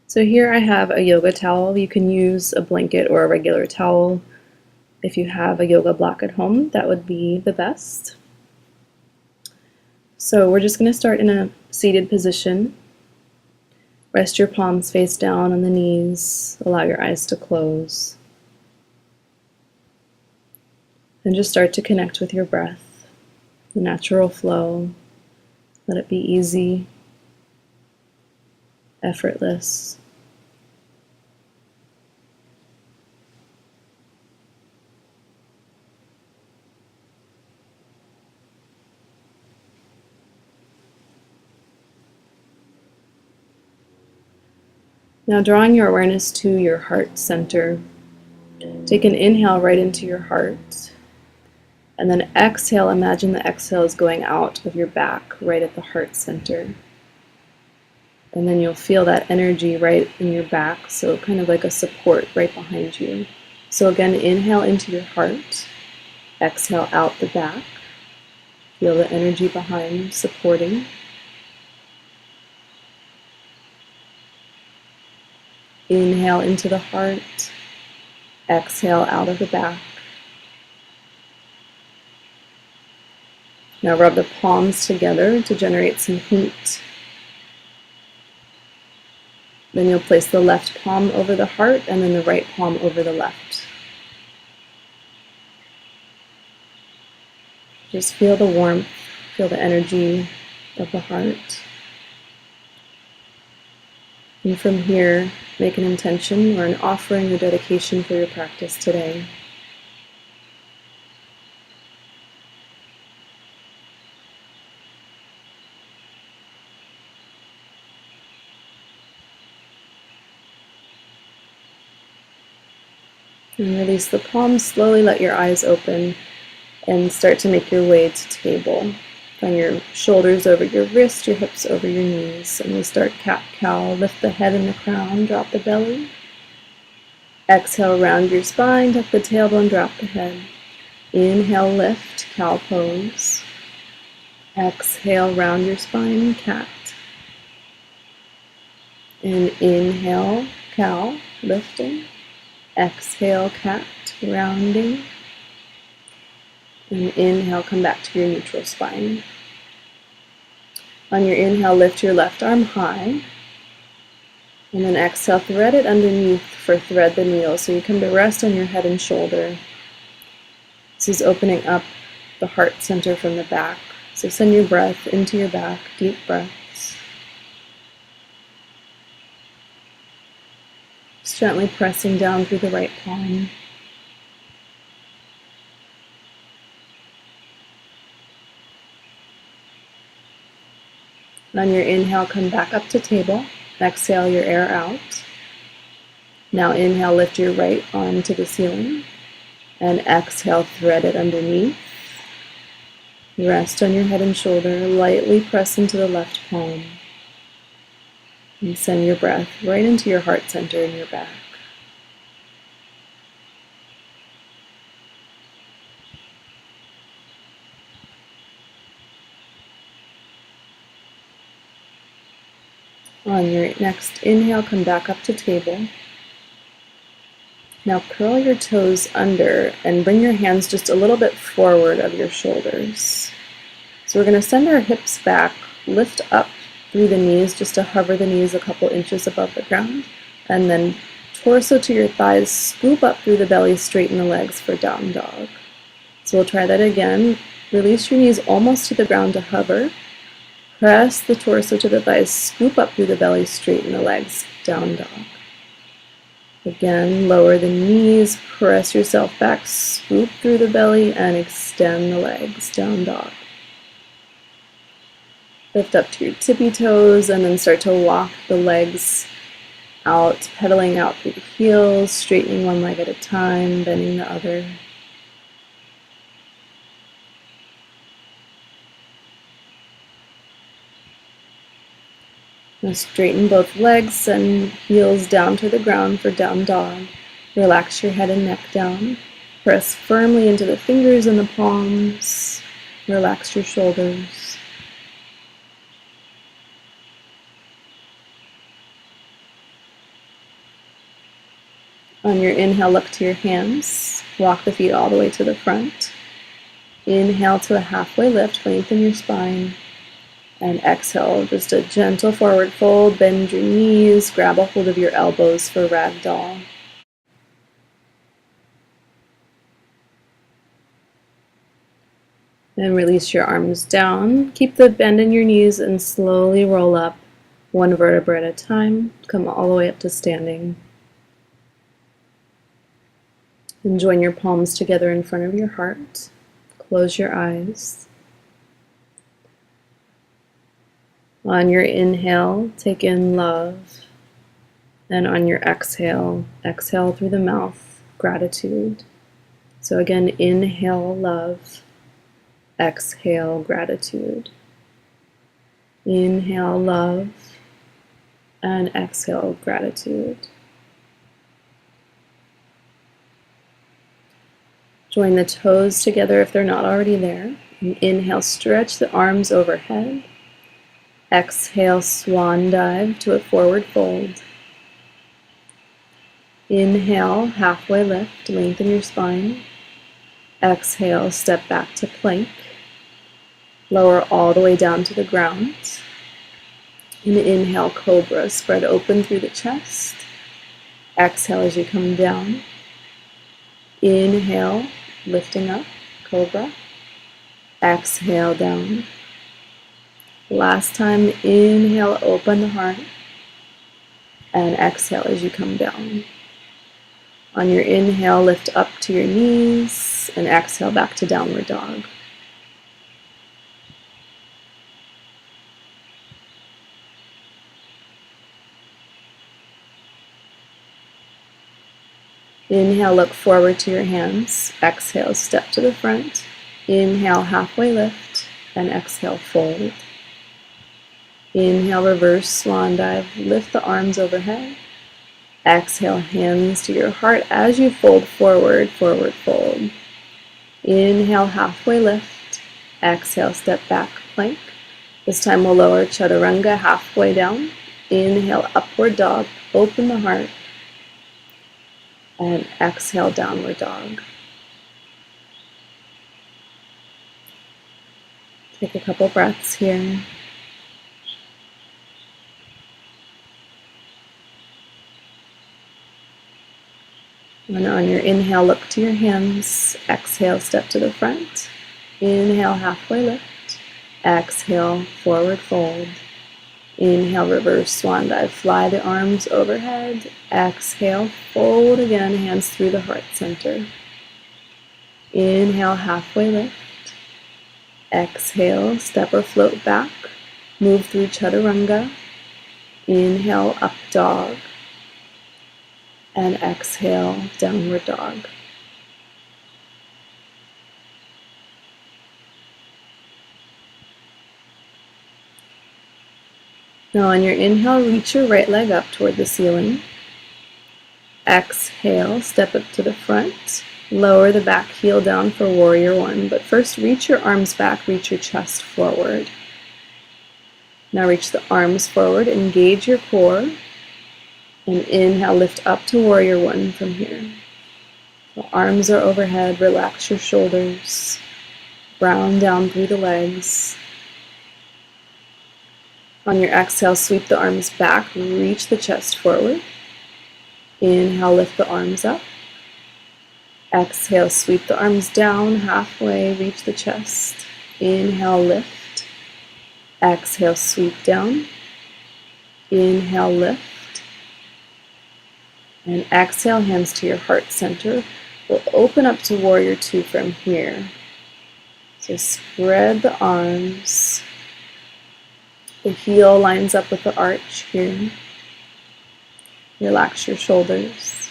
So here I have a yoga towel. You can use a blanket or a regular towel. If you have a yoga block at home, that would be the best. So we're just going to start in a seated position. Rest your palms face down on the knees. Allow your eyes to close. And just start to connect with your breath, the natural flow. Let it be easy, effortless. Now drawing your awareness to your heart center, take an inhale right into your heart, and then exhale. Imagine the exhale is going out of your back right at the heart center. And then you'll feel that energy right in your back, so kind of like a support right behind you. So again, inhale into your heart, exhale out the back. Feel the energy behind supporting. Inhale into the heart, exhale out of the back. Now rub the palms together to generate some heat. Then you'll place the left palm over the heart and then the right palm over the left. Just feel the warmth, feel the energy of the heart. And from here, make an intention or an offering or dedication for your practice today. And release the palms, slowly let your eyes open and start to make your way to table. Find your shoulders over your wrist, your hips over your knees. And we start cat-cow. Lift the head and the crown, drop the belly. Exhale, round your spine, tuck the tailbone, drop the head. Inhale, lift, cow pose. Exhale, round your spine, cat. And inhale, cow, lifting. Exhale, cat, rounding. And inhale, come back to your neutral spine. On your inhale, lift your left arm high. And then exhale, thread it underneath for thread the needle. So you come to rest on your head and shoulder. This is opening up the heart center from the back. So send your breath into your back, deep breaths. Just gently pressing down through the right palm. On your inhale, come back up to table. Exhale your air out. Now inhale, lift your right arm to the ceiling. And exhale, thread it underneath. Rest on your head and shoulder. Lightly press into the left palm. And send your breath right into your heart center in your back. On your next inhale, come back up to table. Now curl your toes under and bring your hands just a little bit forward of your shoulders. So we're going to send our hips back, lift up through the knees just to hover the knees a couple inches above the ground, and then torso to your thighs, scoop up through the belly, straighten the legs for down dog. So we'll try that again. Release your knees almost to the ground to hover. Press the torso to the thighs, scoop up through the belly, straighten the legs, down dog. Again, lower the knees, press yourself back, scoop through the belly, and extend the legs, down dog. Lift up to your tippy toes, and then start to walk the legs out, pedaling out through the heels, straightening one leg at a time, bending the other. Now straighten both legs and heels down to the ground for down dog. Relax your head and neck down. Press firmly into the fingers and the palms. Relax your shoulders. On your inhale, look to your hands. Walk the feet all the way to the front. Inhale to a halfway lift, lengthen your spine. And exhale, just a gentle forward fold, bend your knees, grab a hold of your elbows for ragdoll. Then release your arms down. Keep the bend in your knees and slowly roll up one vertebra at a time. Come all the way up to standing. And join your palms together in front of your heart. Close your eyes. On your inhale, take in love. And on your exhale, exhale through the mouth, gratitude. So again, inhale love, exhale gratitude. Inhale love, and exhale gratitude. Join the toes together if they're not already there. And inhale, stretch the arms overhead. Exhale, swan dive to a forward fold. Inhale, halfway lift, lengthen your spine. Exhale, step back to plank. Lower all the way down to the ground. And inhale, cobra, spread open through the chest. Exhale as you come down. Inhale, lifting up, cobra. Exhale, down. Last time, inhale, open the heart. And exhale as you come down. On your inhale, lift up to your knees. And exhale, back to downward dog. Inhale, look forward to your hands. Exhale, step to the front. Inhale, halfway lift. And exhale, fold. Inhale, reverse swan dive. Lift the arms overhead. Exhale, hands to your heart as you fold forward, forward fold. Inhale, halfway lift. Exhale, step back, plank. This time we'll lower chaturanga halfway down. Inhale, upward dog. Open the heart. And exhale, downward dog. Take a couple breaths here. And on your inhale, look to your hands. Exhale, step to the front. Inhale, halfway lift. Exhale, forward fold. Inhale, reverse swan dive. Fly the arms overhead. Exhale, fold again, hands through the heart center. Inhale, halfway lift. Exhale, step or float back. Move through chaturanga. Inhale, up dog. And exhale, downward dog. Now on your inhale, reach your right leg up toward the ceiling. Exhale, step up to the front. Lower the back heel down for warrior one, but first reach your arms back, reach your chest forward. Now reach the arms forward, engage your core, and inhale, lift up to warrior one from here. The arms are overhead, relax your shoulders, ground down through the legs. On your exhale, sweep the arms back, reach the chest forward. Inhale, lift the arms up. Exhale, sweep the arms down halfway, reach the chest. Inhale, lift. Exhale, sweep down. Inhale, lift. And exhale, hands to your heart center. We'll open up to warrior two from here. So spread the arms. The heel lines up with the arch here. Relax your shoulders.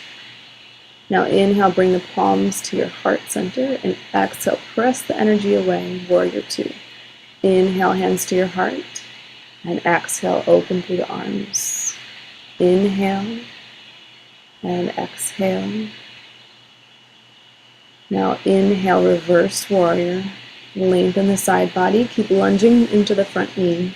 Now inhale, bring the palms to your heart center, and exhale, press the energy away, warrior two. Inhale, hands to your heart, and exhale, open through the arms. Inhale, and exhale. Now inhale, reverse warrior. Lengthen the side body, keep lunging into the front knee.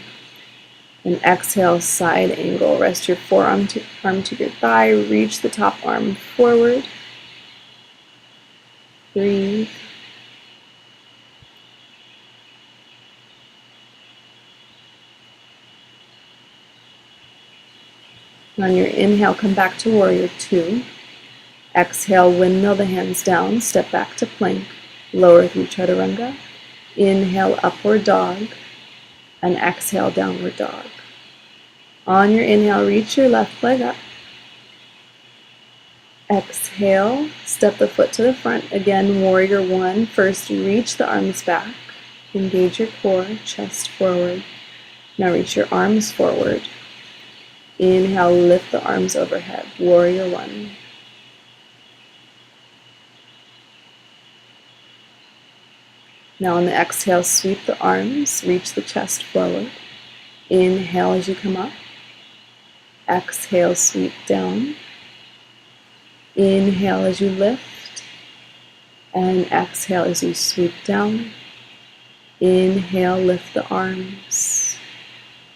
And exhale, side angle. Rest your forearm arm to your thigh. Reach the top arm forward. Breathe. On your inhale, come back to warrior two. Exhale, windmill the hands down. Step back to plank. Lower through chaturanga. Inhale, upward dog. And exhale, downward dog. On your inhale, reach your left leg up. Exhale, step the foot to the front. Again, warrior one. First, reach the arms back. Engage your core, chest forward. Now reach your arms forward. Inhale, lift the arms overhead. Warrior one. Now on the exhale, sweep the arms, reach the chest forward. Inhale as you come up. Exhale, sweep down. Inhale as you lift. And exhale as you sweep down. Inhale, lift the arms.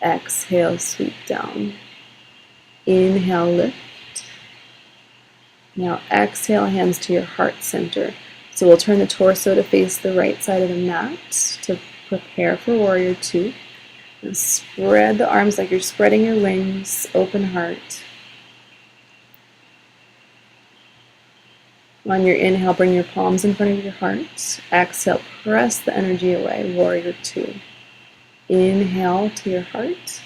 Exhale, sweep down. Inhale, lift. Now exhale, hands to your heart center. So we'll turn the torso to face the right side of the mat to prepare for warrior two. And spread the arms like you're spreading your wings, open heart. On your inhale, bring your palms in front of your heart. Exhale, press the energy away, warrior two. Inhale to your heart.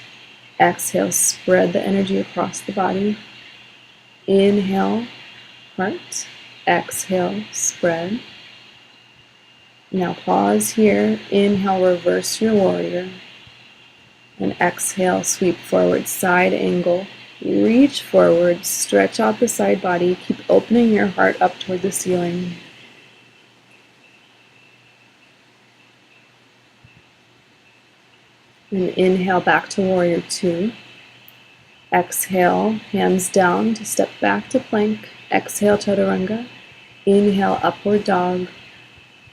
Exhale, spread the energy across the body. Inhale, heart. Exhale, spread. Now pause here. Inhale, reverse your warrior. And exhale, sweep forward, side angle. Reach forward, stretch out the side body. Keep opening your heart up toward the ceiling. And inhale back to warrior two. Exhale, hands down to step back to plank. Exhale, chaturanga. Inhale, upward dog.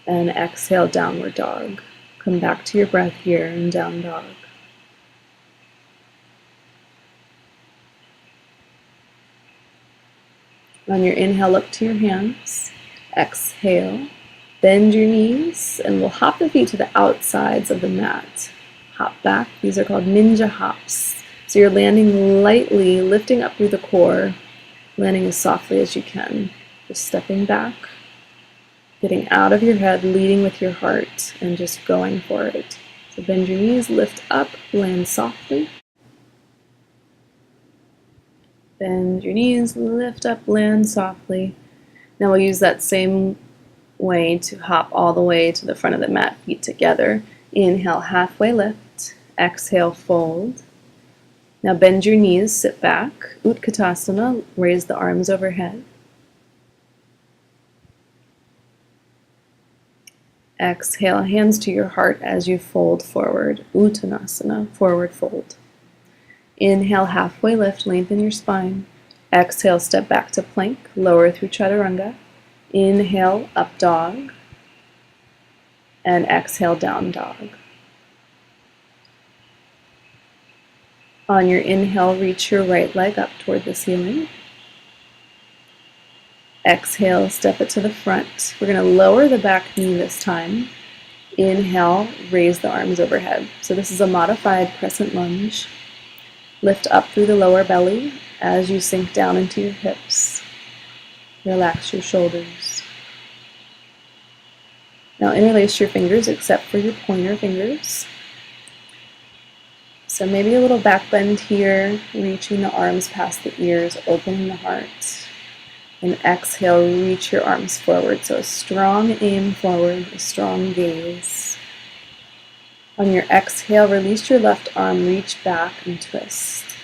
And exhale, downward dog. Come back to your breath here in down dog. On your inhale, look to your hands. Exhale, bend your knees, and we'll hop the feet to the outsides of the mat. Hop back. These are called ninja hops. So you're landing lightly, lifting up through the core, landing as softly as you can. Just stepping back, getting out of your head, leading with your heart, and just going for it. So bend your knees, lift up, land softly. Bend your knees, lift up, land softly. Now we'll use that same way to hop all the way to the front of the mat, feet together. Inhale, halfway lift. Exhale, fold. Now bend your knees, sit back. Utkatasana, raise the arms overhead. Exhale, hands to your heart as you fold forward. Uttanasana, forward fold. Inhale, halfway lift, lengthen your spine. Exhale, step back to plank, lower through chaturanga. Inhale, up dog. And exhale, down dog. On your inhale, reach your right leg up toward the ceiling. Exhale, step it to the front. We're going to lower the back knee this time. Inhale, raise the arms overhead. So this is a modified crescent lunge. Lift up through the lower belly as you sink down into your hips. Relax your shoulders. Now interlace your fingers except for your pointer fingers. So maybe a little back bend here, reaching the arms past the ears, opening the heart. And exhale, reach your arms forward. So a strong aim forward, a strong gaze. On your exhale, release your left arm, reach back and twist.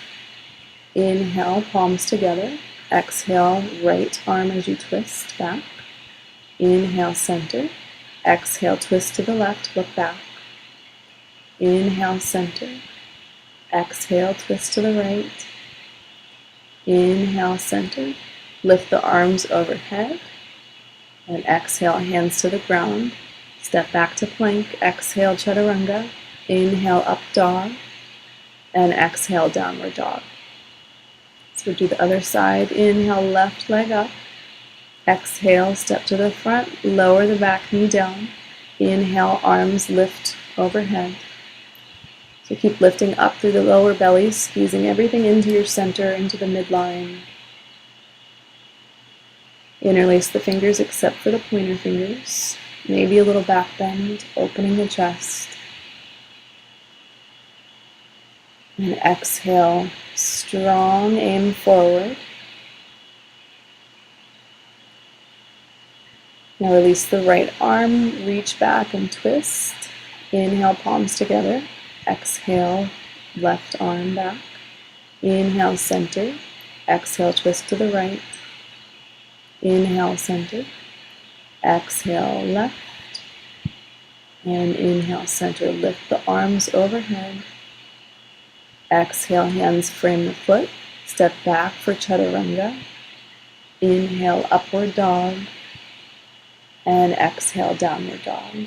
Inhale, palms together. Exhale, right arm as you twist back. Inhale, center. Exhale, twist to the left, look back. Inhale, center. Exhale, twist to the right. Inhale, center. Lift the arms overhead. And exhale, hands to the ground. Step back to plank. Exhale, chaturanga. Inhale, up dog. and exhale, downward dog. So do the other side. Inhale, left leg up. Exhale, step to the front, lower the back knee down. Inhale, arms lift overhead. So keep lifting up through the lower belly, squeezing everything into your center, into the midline. Interlace the fingers except for the pointer fingers. Maybe a little back bend, opening the chest. And exhale, strong aim forward. Now release the right arm, reach back and twist. Inhale, palms together. Exhale, left arm back. Inhale, center. Exhale, twist to the right. Inhale, center. Exhale, left. And inhale, center. Lift the arms overhead. Exhale, hands frame the foot. Step back for chaturanga. Inhale, upward dog. And exhale, downward dog.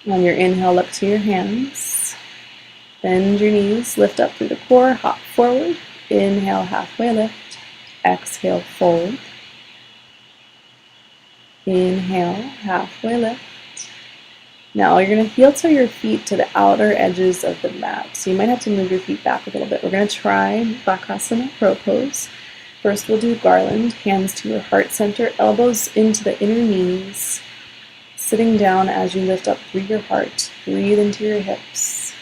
On your inhale, look to your hands. Bend your knees, lift up through the core, hop forward. Inhale, halfway lift. Exhale, fold. Inhale, halfway lift. Now you're going to heel toe your feet to the outer edges of the mat. So you might have to move your feet back a little bit. We're going to try Bakasana, crow pose. First we'll do garland, hands to your heart center, elbows into the inner knees. Sitting down as you lift up through your heart. Breathe into your hips.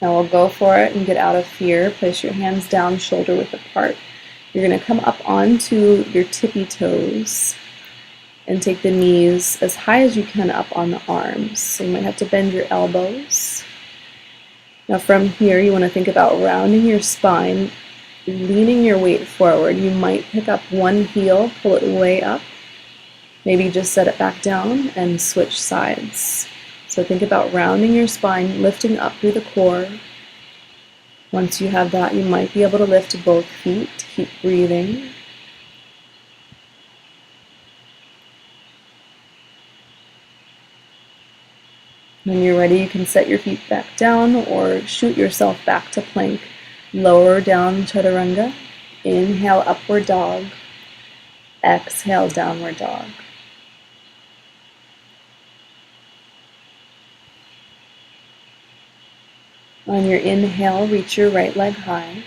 Now we'll go for it and get out of fear. Place your hands down, shoulder width apart. You're going to come up onto your tippy toes and take the knees as high as you can up on the arms. So you might have to bend your elbows. Now from here, you want to think about rounding your spine, leaning your weight forward. You might pick up one heel, pull it way up. Maybe just set it back down and switch sides. So think about rounding your spine, lifting up through the core. Once you have that, you might be able to lift both feet. Keep breathing. When you're ready, you can set your feet back down or shoot yourself back to plank. Lower down chaturanga. Inhale, upward dog. Exhale, downward dog. On your inhale, reach your right leg high.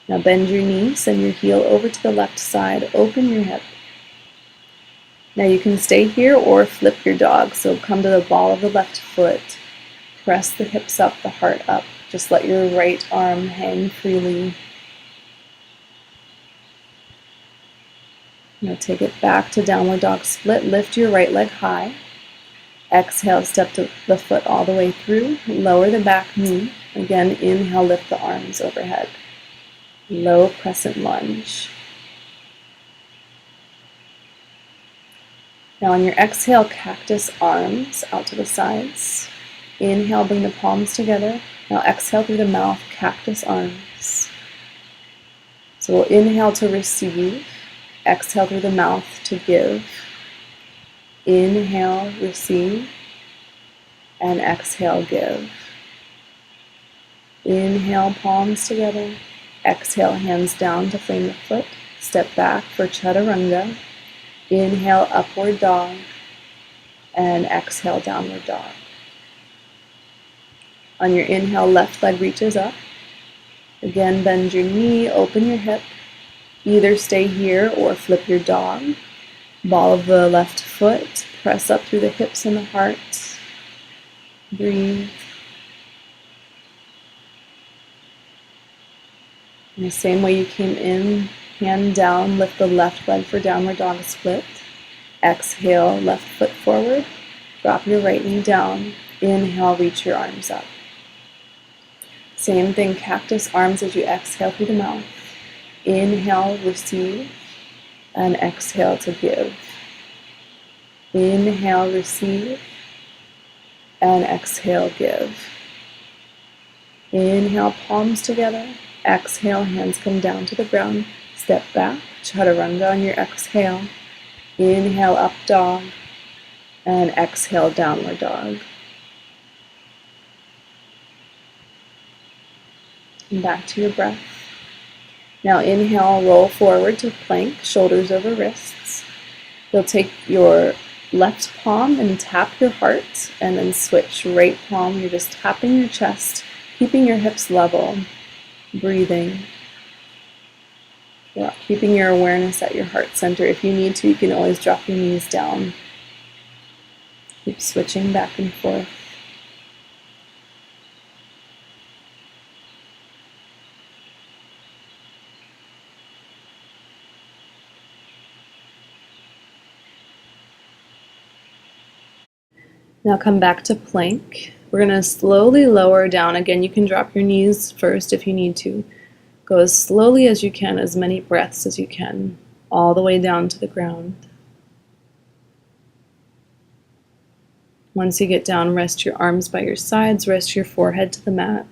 Now bend your knee, send your heel over to the left side, open your hip. Now you can stay here or flip your dog. So come to the ball of the left foot, press the hips up, the heart up. Just let your right arm hang freely. Now take it back to downward dog split, lift your right leg high. Exhale, step the foot all the way through. Lower the back knee. Again, inhale, lift the arms overhead. Low crescent lunge. Now on your exhale, cactus arms out to the sides. Inhale, bring the palms together. Now exhale through the mouth, cactus arms. So we'll inhale to receive. Exhale through the mouth to give. Inhale, receive, and exhale, give. Inhale, palms together. Exhale, hands down to frame the foot. Step back for chaturanga. Inhale, upward dog, and exhale, downward dog. On your inhale, left leg reaches up. Again, bend your knee, open your hip. Either stay here or flip your dog. Ball of the left foot, press up through the hips and the heart. Breathe. In the same way you came in, hand down, lift the left leg for downward dog split. Exhale, left foot forward. Drop your right knee down. Inhale, reach your arms up. Same thing, cactus arms as you exhale through the mouth. Inhale, receive, and exhale to give. Inhale, receive, and exhale, give. Inhale, palms together. Exhale, hands come down to the ground. Step back, chaturanga on your exhale. Inhale, up dog. And exhale, downward dog. And back to your breath. Now inhale, roll forward to plank, shoulders over wrists. You'll take your left palm and tap your heart, and then switch right palm. You're just tapping your chest, keeping your hips level, breathing. Yeah, keeping your awareness at your heart center. If you need to, you can always drop your knees down. Keep switching back and forth. Now come back to plank. We're going to slowly lower down. Again, you can drop your knees first if you need to. Go as slowly as you can, as many breaths as you can, all the way down to the ground. Once you get down, rest your arms by your sides, rest your forehead to the mat.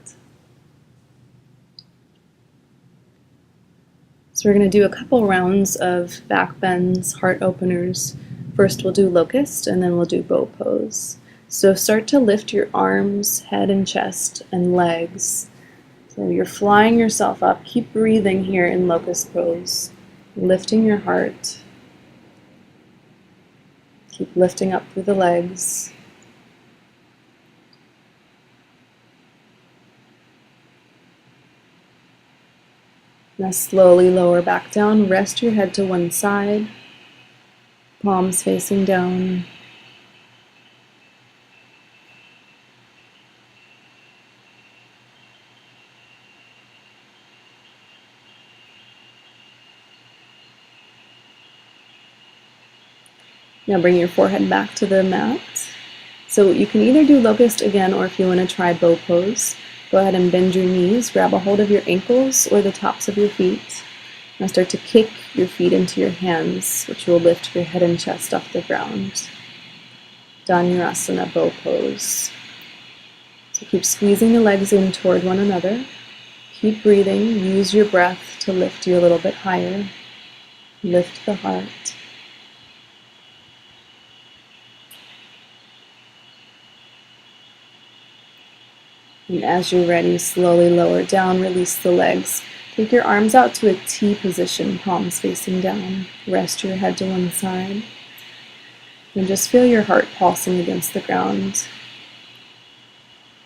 So we're going to do a couple rounds of back bends, heart openers. First we'll do locust, and then we'll do bow pose. So start to lift your arms, head and chest, and legs. So you're flying yourself up. Keep breathing here in locust pose. Lifting your heart. Keep lifting up through the legs. Now slowly lower back down. Rest your head to one side. Palms facing down. Now bring your forehead back to the mat. So you can either do locust again, or if you want to try bow pose, go ahead and bend your knees, grab a hold of your ankles or the tops of your feet. Now start to kick your feet into your hands, which will lift your head and chest off the ground. Vinyasa bow pose. So keep squeezing the legs in toward one another. Keep breathing. Use your breath to lift you a little bit higher. Lift the heart. And as you're ready, slowly lower down, release the legs. Take your arms out to a T position, palms facing down. Rest your head to one side. And just feel your heart pulsing against the ground.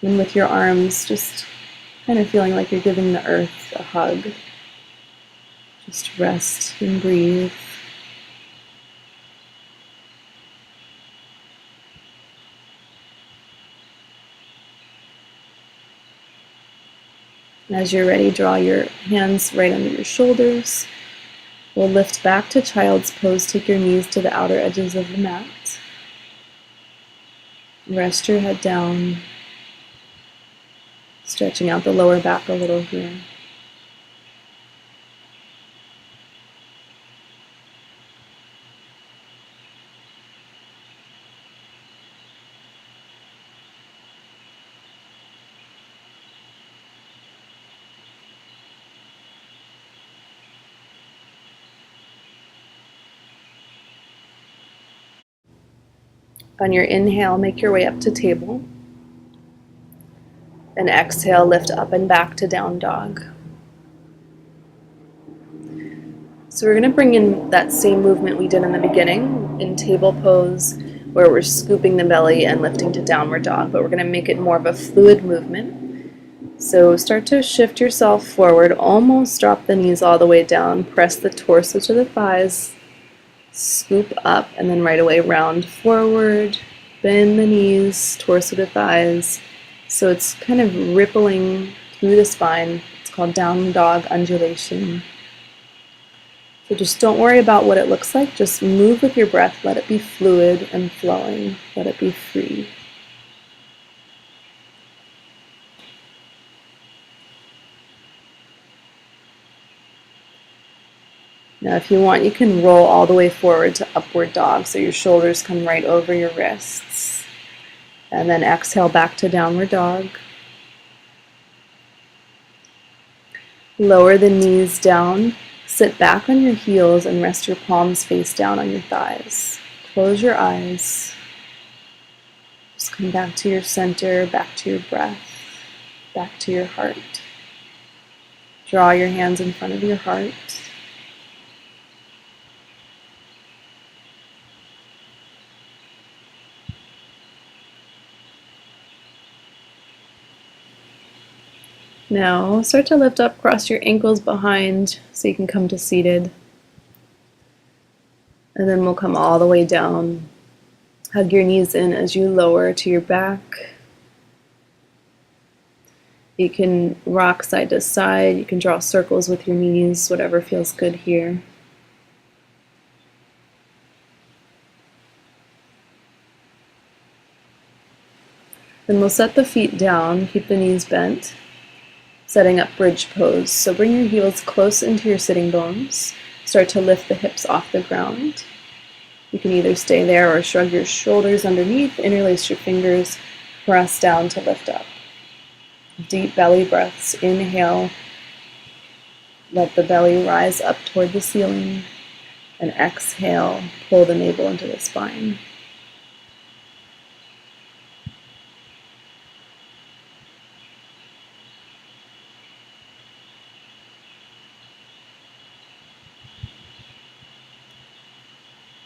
And with your arms, just kind of feeling like you're giving the earth a hug. Just rest and breathe. As you're ready, draw your hands right under your shoulders. We'll lift back to child's pose. Take your knees to the outer edges of the mat. Rest your head down, stretching out the lower back a little here. On your inhale, make your way up to table. And exhale, lift up and back to down dog. So we're going to bring in that same movement we did in the beginning in table pose, where we're scooping the belly and lifting to downward dog, but we're going to make it more of a fluid movement. So start to shift yourself forward, almost drop the knees all the way down, press the torso to the thighs, scoop up, and then right away round forward, bend the knees, torso to thighs. So it's kind of rippling through the spine. It's called down dog undulation. So just don't worry about what it looks like. Just move with your breath. Let it be fluid and flowing. Let it be free. Now if you want, you can roll all the way forward to upward dog, so your shoulders come right over your wrists. And then exhale back to downward dog. Lower the knees down, sit back on your heels and rest your palms face down on your thighs. Close your eyes. Just come back to your center, back to your breath, back to your heart. Draw your hands in front of your heart. Now start to lift up, cross your ankles behind so you can come to seated. And then we'll come all the way down. Hug your knees in as you lower to your back. You can rock side to side. You can draw circles with your knees, whatever feels good here. Then we'll set the feet down, keep the knees bent, setting up bridge pose. So bring your heels close into your sitting bones. Start to lift the hips off the ground. You can either stay there or shrug your shoulders underneath, interlace your fingers, press down to lift up. Deep belly breaths. Inhale, let the belly rise up toward the ceiling, and exhale, pull the navel into the spine.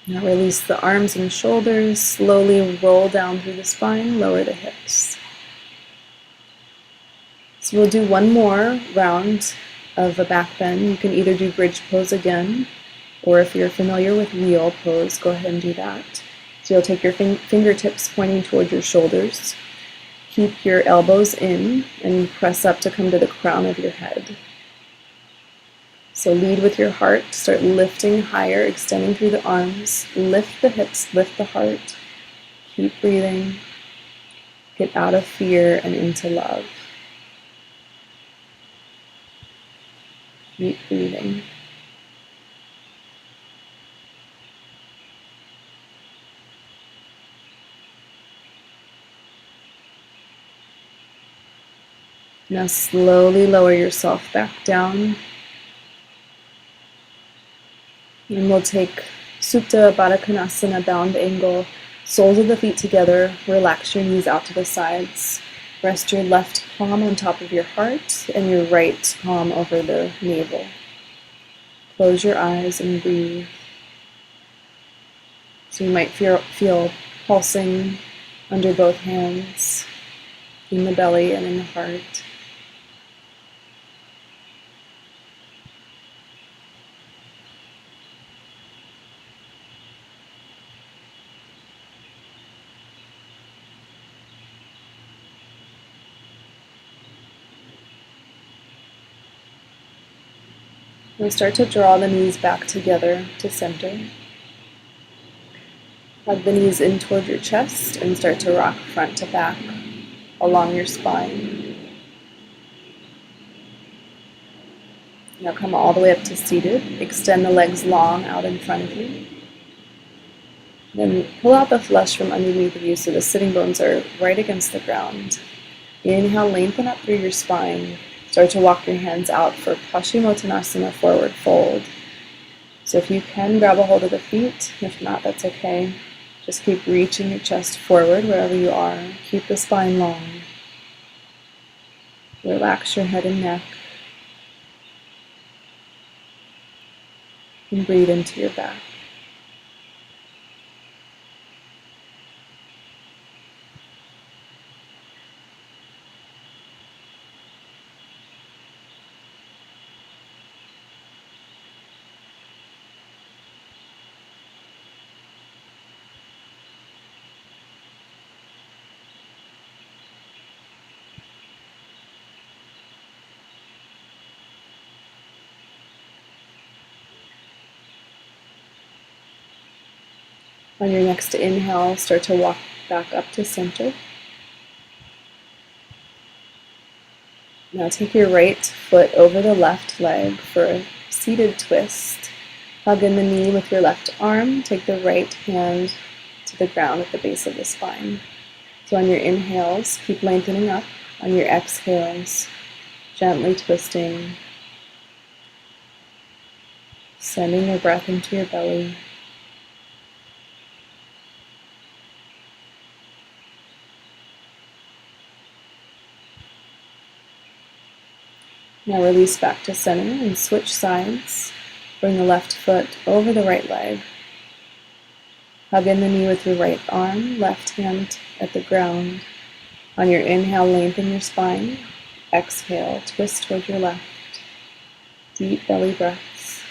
Now release the arms and shoulders, slowly roll down through the spine, lower the hips. So we'll do one more round of a back bend. You can either do bridge pose again, or if you're familiar with wheel pose, go ahead and do that. So you'll take your fingertips pointing toward your shoulders. Keep your elbows in and press up to come to the crown of your head. So lead with your heart, start lifting higher, extending through the arms, lift the hips, lift the heart, keep breathing, get out of fear and into love. Keep breathing. Now slowly lower yourself back down. And we'll take Supta Baddha Konasana, bound angle, soles of the feet together, relax your knees out to the sides. Rest your left palm on top of your heart and your right palm over the navel. Close your eyes and breathe. So you might feel pulsing under both hands, in the belly and in the heart. We'll start to draw the knees back together to center. Hug the knees in toward your chest and start to rock front to back along your spine. Now come all the way up to seated. Extend the legs long out in front of you. Then pull out the flesh from underneath of you so the sitting bones are right against the ground. Inhale, lengthen up through your spine. Start to walk your hands out for Paschimottanasana, forward fold. So if you can, grab a hold of the feet. If not, that's okay. Just keep reaching your chest forward wherever you are. Keep the spine long. Relax your head and neck. And breathe into your back. On your next inhale, start to walk back up to center. Now take your right foot over the left leg for a seated twist. Hug in the knee with your left arm. Take the right hand to the ground at the base of the spine. So on your inhales, keep lengthening up. On your exhales, gently twisting Sending your breath into your belly. Now release back to center and switch sides. Bring the left foot over the right leg. Hug in the knee with your right arm, left hand at the ground. On your inhale, lengthen your spine. Exhale, twist toward your left. Deep belly breaths.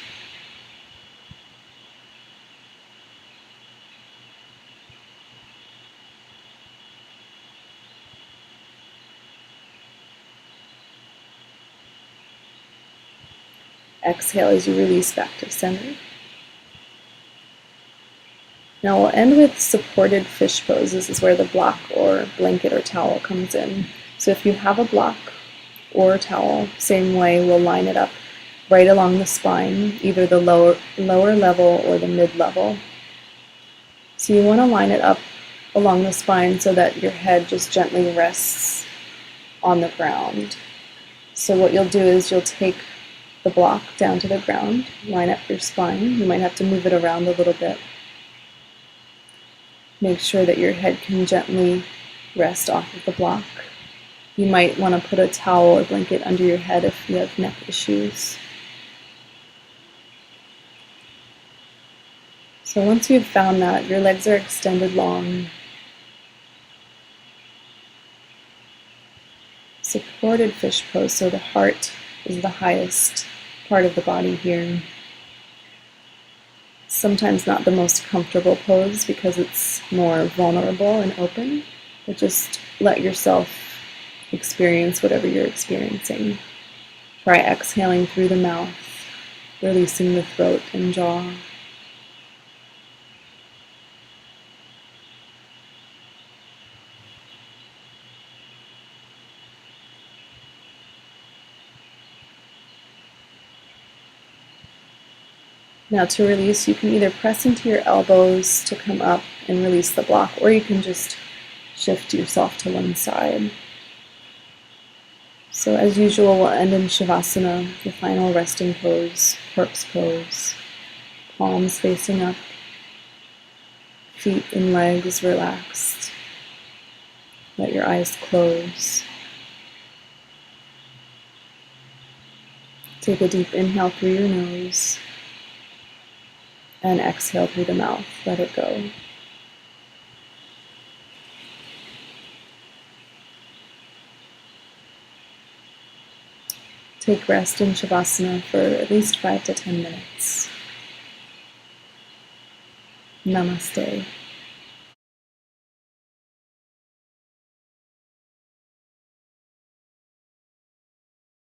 Exhale as you release back to center. Now we'll end with supported fish pose. This is where the block or blanket or towel comes in. So if you have a block or towel, same way, we'll line it up right along the spine, either the lower level or the mid-level. So you want to line it up along the spine so that your head just gently rests on the ground. So what you'll do is you'll take the block down to the ground, line up your spine. You might have to move it around a little bit. Make sure that your head can gently rest off of the block. You might want to put a towel or blanket under your head if you have neck issues. So once you've found that, your legs are extended long. Supported fish pose, so the heart is the highest part of the body here. Sometimes not the most comfortable pose because it's more vulnerable and open, but just let yourself experience whatever you're experiencing. Try exhaling through the mouth, releasing the throat and jaw. Now to release, you can either press into your elbows to come up and release the block, or you can just shift yourself to one side. So as usual, we'll end in Shavasana, the final resting pose, corpse pose. Palms facing up, feet and legs relaxed. Let your eyes close. Take a deep inhale through your nose. And exhale through the mouth. Let it go. Take rest in Shavasana for at least 5 to 10 minutes. Namaste.